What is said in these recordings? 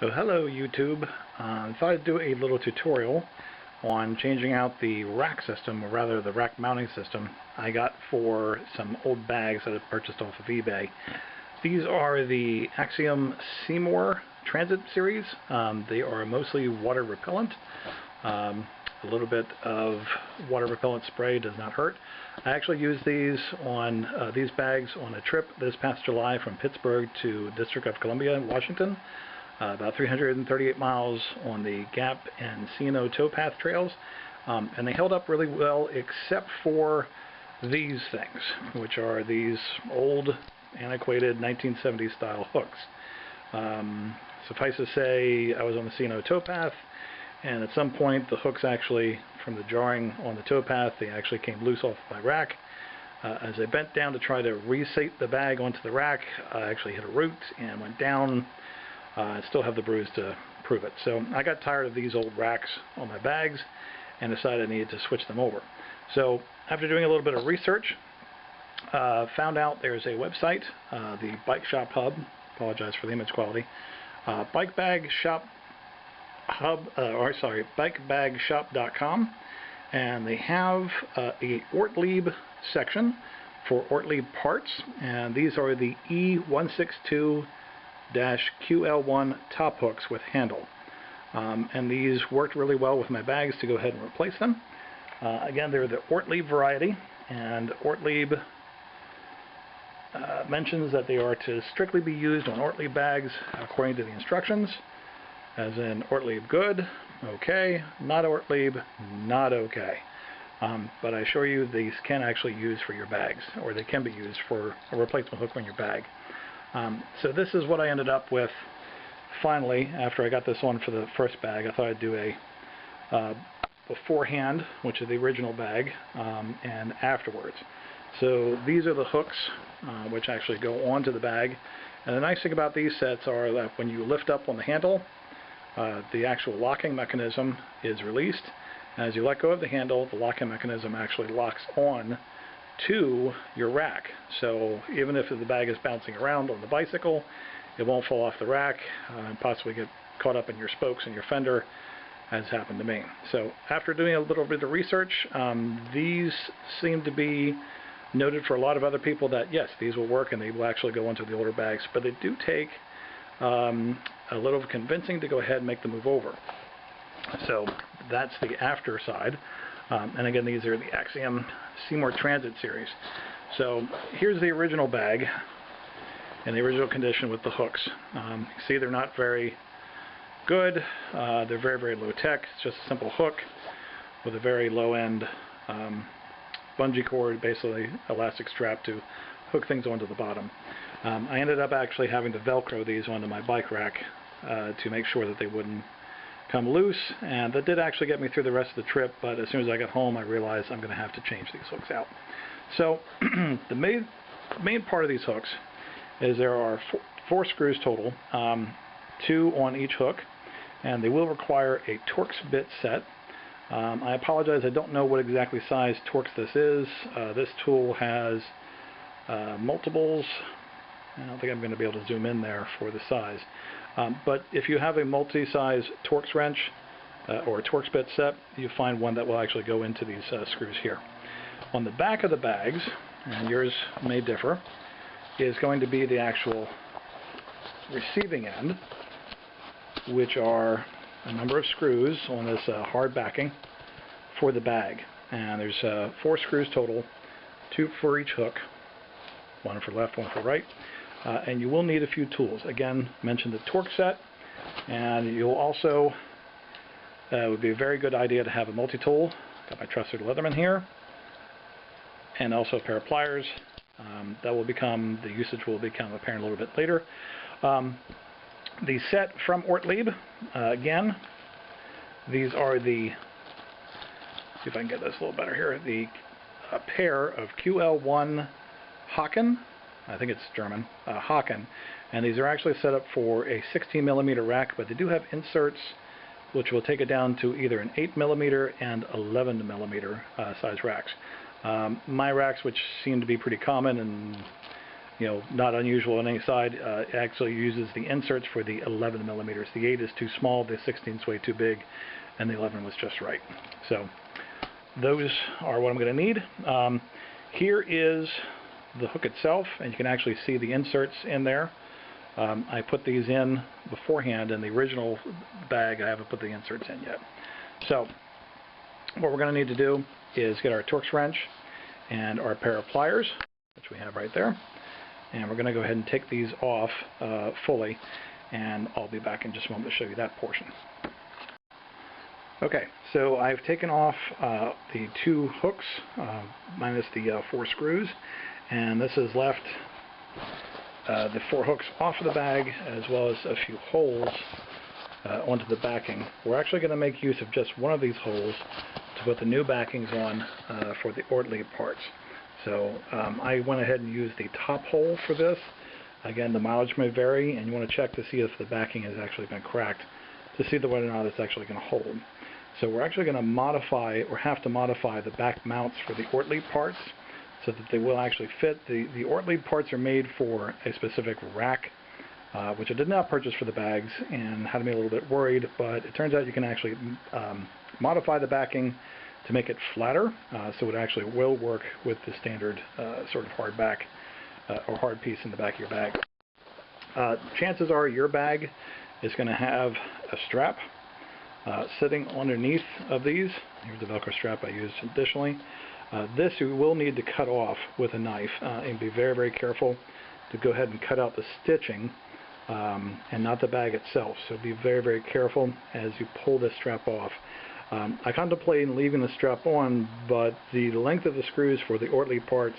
So hello YouTube, I thought I'd do a little tutorial on changing out the rack system, or rather the rack mounting system I got for some old bags that I purchased off of eBay. These are the Axiom Seymour Transit series. They are mostly water repellent. A little bit of water repellent spray does not hurt. I actually used these bags on a trip this past July from Pittsburgh to District of Columbia, Washington. About 338 miles on the Gap and C&O towpath trails, and they held up really well except for these things, which are these old antiquated 1970s style hooks. Suffice to say, I was on the C&O towpath, and at some point the hooks actually, from the jarring on the towpath, they actually came loose off my rack. As I bent down to try to resate the bag onto the rack, I actually hit a root and went down. I still have the bruise to prove it. So I got tired of these old racks on my bags and decided I needed to switch them over. So after doing a little bit of research, found out there's a website, the Bike Shop Hub. Apologize for the image quality. Bikebagshop.com, and they have a Ortleib section for Ortleib parts, and these are the E162-QL1 top hooks with handle, and these worked really well with my bags to go ahead and replace them. Again, they're the Ortleib variety, and Ortleib mentions that they are to strictly be used on Ortleib bags according to the instructions, as in Ortleib good, okay, not Ortleib, not okay. But I assure you these can actually use for your bags, or they can be used for a replacement hook on your bag. So this is what I ended up with finally after I got this on for the first bag. I thought I'd do a beforehand, which is the original bag, and afterwards. So these are the hooks which actually go onto the bag. And the nice thing about these sets are that when you lift up on the handle, the actual locking mechanism is released. And as you let go of the handle, the locking mechanism actually locks on to your rack. So even if the bag is bouncing around on the bicycle, it won't fall off the rack and possibly get caught up in your spokes and your fender, as happened to me. So after doing a little bit of research, these seem to be noted for a lot of other people that yes, these will work and they will actually go into the older bags, but they do take a little convincing to go ahead and make the move over. So that's the after side. And again, these are the Axiom Seymour Transit series. So here's the original bag in the original condition with the hooks. You see they're not very good. They're very, very low tech. It's just a simple hook with a very low end bungee cord, basically elastic strap to hook things onto the bottom. I ended up actually having to Velcro these onto my bike rack to make sure that they wouldn't come loose, and that did actually get me through the rest of the trip, but as soon as I got home I realized I'm going to have to change these hooks out. So the main part of these hooks is there are four screws total, 2 on each hook, and they will require a Torx bit set. I apologize, I don't know what exactly size Torx this is. This tool has multiples. I don't think I'm going to be able to zoom in there for the size. But if you have a multi-size Torx wrench or a Torx bit set, you find one that will actually go into these screws here. On the back of the bags, and yours may differ, is going to be the actual receiving end, which are a number of screws on this hard backing for the bag. And there's 4 screws total, 2 for each hook, 1 for left, 1 for right. And you will need a few tools. Again, mention the Torx set, and you'll also, it would be a very good idea to have a multi-tool. Got my trusted Leatherman here, and also a pair of pliers. The usage will become apparent a little bit later. The set from Ortleib, again, these are the, see if I can get this a little better here, a pair of QL1 Haken. I think it's German, Haken, and these are actually set up for a 16mm rack, but they do have inserts which will take it down to either an 8mm and 11mm size racks. My racks, which seem to be pretty common and not unusual on any side. It actually uses the inserts for the 11 millimeters. The 8 is too small, the 16 is way too big, and the 11 was just right. So those are what I'm going to need. Here is the hook itself, and you can actually see the inserts in there. I put these in beforehand. In the original bag, I haven't put the inserts in yet. So what we're going to need to do is get our Torx wrench and our pair of pliers, which we have right there. And we're going to go ahead and take these off fully, and I'll be back in just a moment to show you that portion. Okay, so I've taken off the 2 hooks minus the 4 screws, and this has left the 4 hooks off of the bag, as well as a few holes onto the backing. We're actually going to make use of just one of these holes to put the new backings on for the Ortleib parts. So I went ahead and used the top hole for this. Again, the mileage may vary, and you want to check to see if the backing has actually been cracked to see whether or not it's actually going to hold. So we're actually going to modify, or have to modify, the back mounts for the Ortleib parts so that they will actually fit. The Ortleib parts are made for a specific rack, which I did not purchase for the bags, and had me a little bit worried, but it turns out you can actually modify the backing to make it flatter, so it actually will work with the standard sort of hard back or hard piece in the back of your bag. Chances are your bag is going to have a strap sitting underneath of these. Here's the Velcro strap I used additionally. This you will need to cut off with a knife, and be very, very careful to go ahead and cut out the stitching and not the bag itself. So be very, very careful as you pull this strap off. I contemplated leaving the strap on, but the length of the screws for the Ortleib parts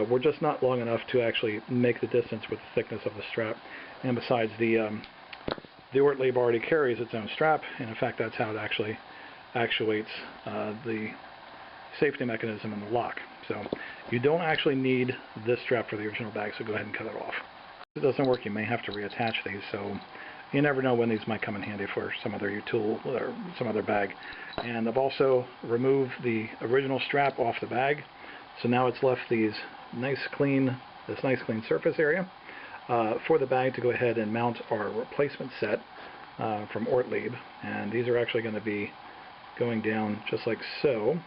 were just not long enough to actually make the distance with the thickness of the strap. And besides, the Ortleib already carries its own strap, and in fact that's how it actually actuates the safety mechanism in the lock. So you don't actually need this strap for the original bag, so go ahead and cut it off. If it doesn't work, you may have to reattach these, so you never know when these might come in handy for some other tool or some other bag. And I've also removed the original strap off the bag, so now it's left this nice clean surface area for the bag to go ahead and mount our replacement set from Ortleib. And these are actually going to be going down just like so.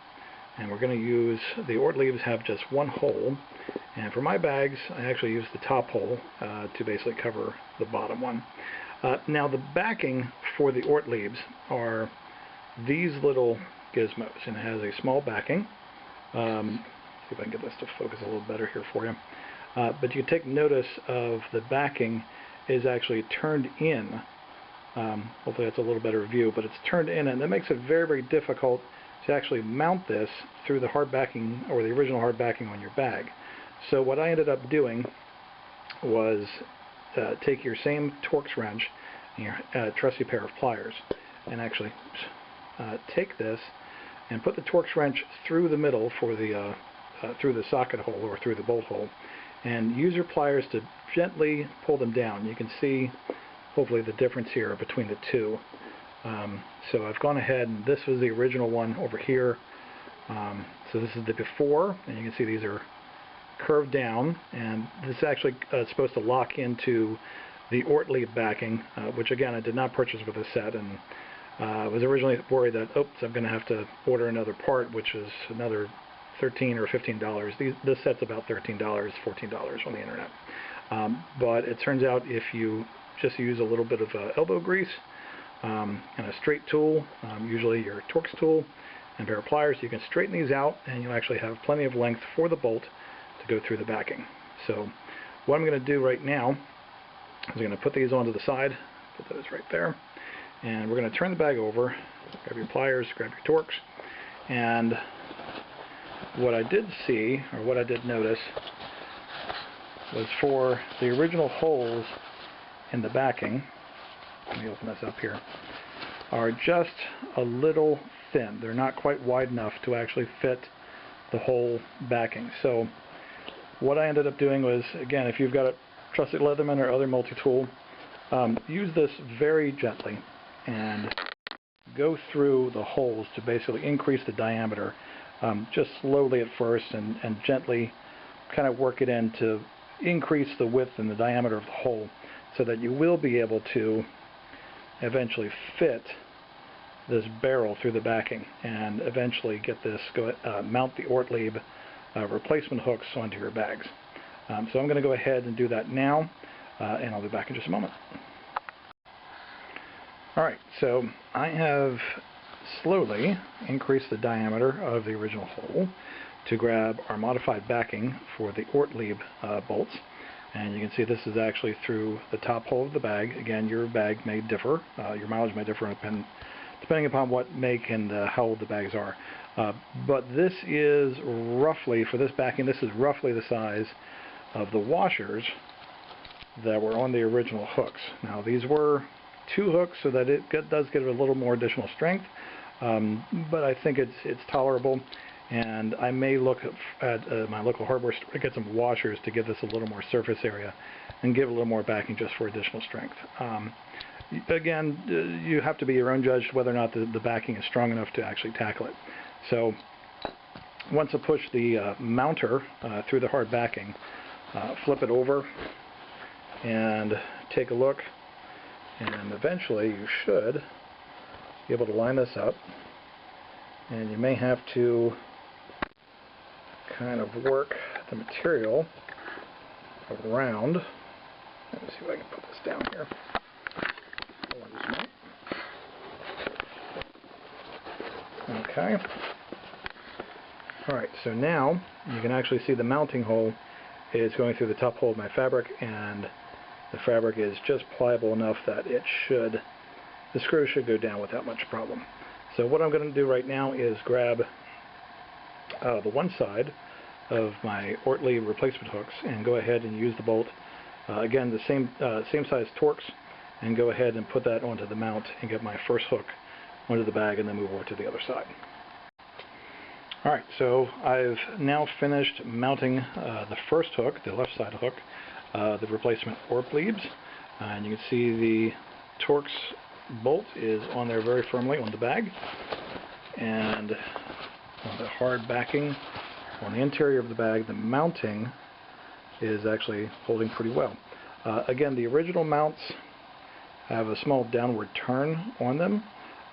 And we're going to use, the Ortleibs have just one hole, and for my bags I actually use the top hole to basically cover the bottom one. Now the backing for the Ortleibs are these little gizmos, and it has a small backing. See if I can get this to focus a little better here for you. But you take notice of the backing is actually turned in. Hopefully that's a little better view, but it's turned in, and that makes it very, very difficult to actually mount this through the hard backing, or the original hard backing on your bag. So what I ended up doing was take your same Torx wrench and your trusty pair of pliers, and actually take this and put the Torx wrench through the middle for the through the socket hole or through the bolt hole, and use your pliers to gently pull them down. You can see hopefully the difference here between the two. So I've gone ahead, and this was the original one over here. So this is the before, and you can see these are curved down, and this is actually supposed to lock into the Ortleib backing, which again I did not purchase with this set, and I was originally worried that, oops, I'm going to have to order another part, which is another $13 or $15. This set's about $13, $14 on the internet. But it turns out if you just use a little bit of elbow grease and a straight tool, usually your Torx tool, and a pair of pliers, you can straighten these out, and you'll actually have plenty of length for the bolt to go through the backing. So what I'm going to do right now is I'm going to put these onto the side, put those right there, and we're going to turn the bag over, grab your pliers, grab your Torx, and what I did see, or what I did notice, was for the original holes in the backing, let me open this up here, are just a little thin. They're not quite wide enough to actually fit the whole backing. So what I ended up doing was, again, if you've got a trusted Leatherman or other multi-tool, use this very gently and go through the holes to basically increase the diameter, just slowly at first, and gently kind of work it in to increase the width and the diameter of the hole so that you will be able to eventually fit this barrel through the backing and eventually get this mount the Ortleib replacement hooks onto your bags. So I'm going to go ahead and do that now, and I'll be back in just a moment. Alright, so I have slowly increased the diameter of the original hole to grab our modified backing for the Ortleib bolts. And you can see this is actually through the top hole of the bag. Again, your bag may differ, your mileage may differ depending upon what make and how old the bags are. But this is roughly, for this backing, this is roughly the size of the washers that were on the original hooks. Now these were 2 hooks, so that it does give it a little more additional strength, but I think it's tolerable, and I may look at my local hardware store to get some washers to give this a little more surface area and give it a little more backing just for additional strength. Again, you have to be your own judge whether or not the backing is strong enough to actually tackle it. So once I push the mounter through the hard backing, flip it over and take a look, and eventually you should be able to line this up, and you may have to kind of work the material around. Let me see if I can put this down here. Okay. Alright, so now you can actually see the mounting hole is going through the top hole of my fabric, and the fabric is just pliable enough that the screw should go down without much problem. So what I'm going to do right now is grab the one side of my Ortleib replacement hooks and go ahead and use the bolt. Again, the same size Torx, and go ahead and put that onto the mount and get my first hook onto the bag and then move over to the other side. Alright, so I've now finished mounting the first hook, the left side hook, the replacement Ortleibs, and you can see the Torx bolt is on there very firmly on the bag, and on the hard backing on the interior of the bag, the mounting is actually holding pretty well. Again, the original mounts have a small downward turn on them.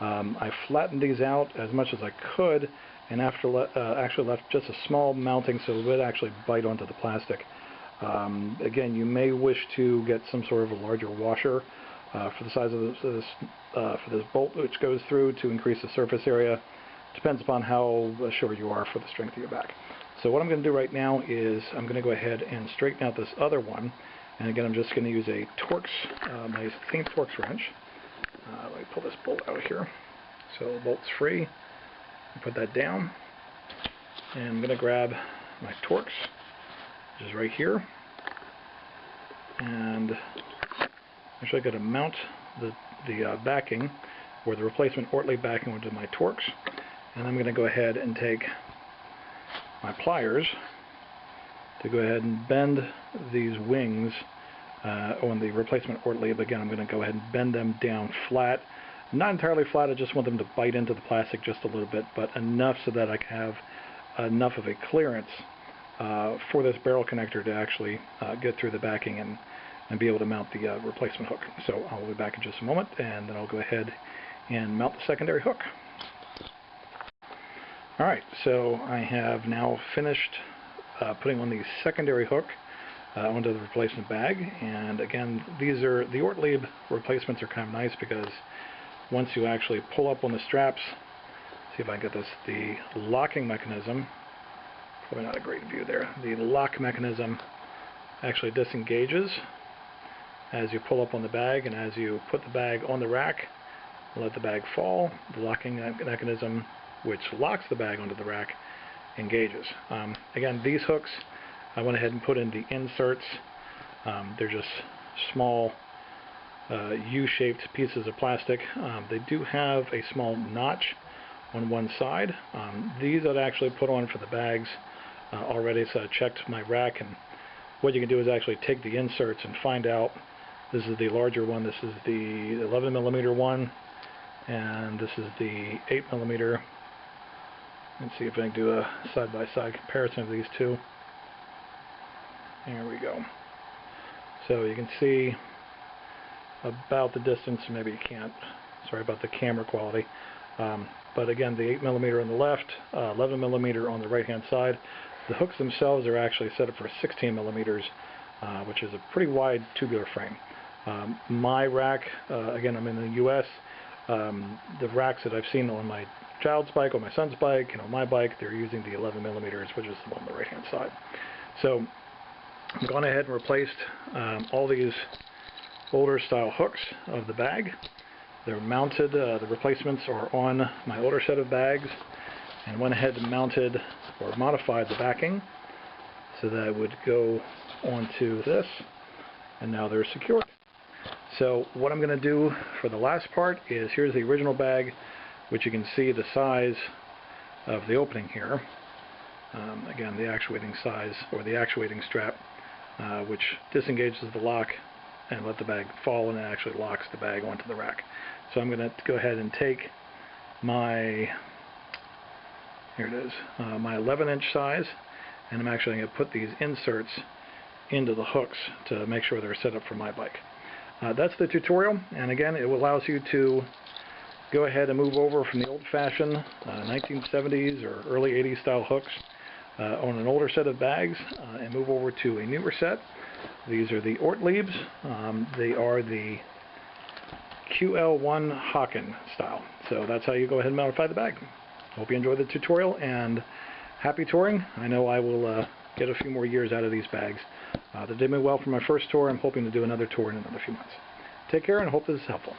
I flattened these out as much as I could, and actually left just a small mounting so it would actually bite onto the plastic. Again, you may wish to get some sort of a larger washer for the size of this bolt which goes through to increase the surface area. Depends upon how sure you are for the strength of your back. So what I'm going to do right now is I'm going to go ahead and straighten out this other one. And again, I'm just going to use a Torx, my clean Torx wrench. Let me pull this bolt out here. So the bolt's free. Put that down. And I'm going to grab my Torx, which is right here. And actually I've got to mount the backing, or the replacement Ortleib backing, onto my Torx. And I'm going to go ahead and take my pliers to go ahead and bend these wings on the replacement Ortleib. Again, I'm going to go ahead and bend them down flat. Not entirely flat, I just want them to bite into the plastic just a little bit, but enough so that I can have enough of a clearance for this barrel connector to actually get through the backing and be able to mount the replacement hook. So I'll be back in just a moment, and then I'll go ahead and mount the secondary hook. Alright, so I have now finished putting on the secondary hook onto the replacement bag, and again, these are the Ortleib replacements are kind of nice because once you actually pull up on the straps, see if I can get this, the locking mechanism, probably not a great view there, the lock mechanism actually disengages as you pull up on the bag, and as you put the bag on the rack, let the bag fall, the locking mechanism which locks the bag onto the rack engages. Again, these hooks I went ahead and put in the inserts. They're just small U-shaped pieces of plastic. They do have a small notch on one side. These I'd actually put on for the bags already, so I checked my rack, and what you can do is actually take the inserts and find out, this is the larger one, this is the 11mm one, and this is the 8mm. Let's see if I can do a side-by-side comparison of these two. There we go. So you can see about the distance, maybe you can't, sorry about the camera quality, but again, the 8mm on the left, 11mm on the right hand side. The hooks themselves are actually set up for 16mm, which is a pretty wide tubular frame. My rack, again, I'm in the US, the racks that I've seen on my child's bike, on my son's bike, my bike, they're using the 11mm, which is the one on the right hand side. So I've gone ahead and replaced all these older style hooks of the bag. They're mounted, the replacements are on my older set of bags, and went ahead and mounted or modified the backing so that it would go onto this, and now they're secured. So what I'm going to do for the last part is, here's the original bag, which you can see the size of the opening here. Again, the actuating size, or the actuating strap, which disengages the lock and let the bag fall, and it actually locks the bag onto the rack. So I'm going to go ahead and take my, here it is, my 11-inch size, and I'm actually going to put these inserts into the hooks to make sure they're set up for my bike. That's the tutorial, and again, it allows you to go ahead and move over from the old-fashioned 1970s or early 80s style hooks on an older set of bags and move over to a newer set. These are the Ortleibs. They are the QL1 Haken style. So that's how you go ahead and modify the bag. Hope you enjoyed the tutorial, and happy touring. I know I will get a few more years out of these bags. They did me well for my first tour. I'm hoping to do another tour in another few months. Take care, and hope this is helpful.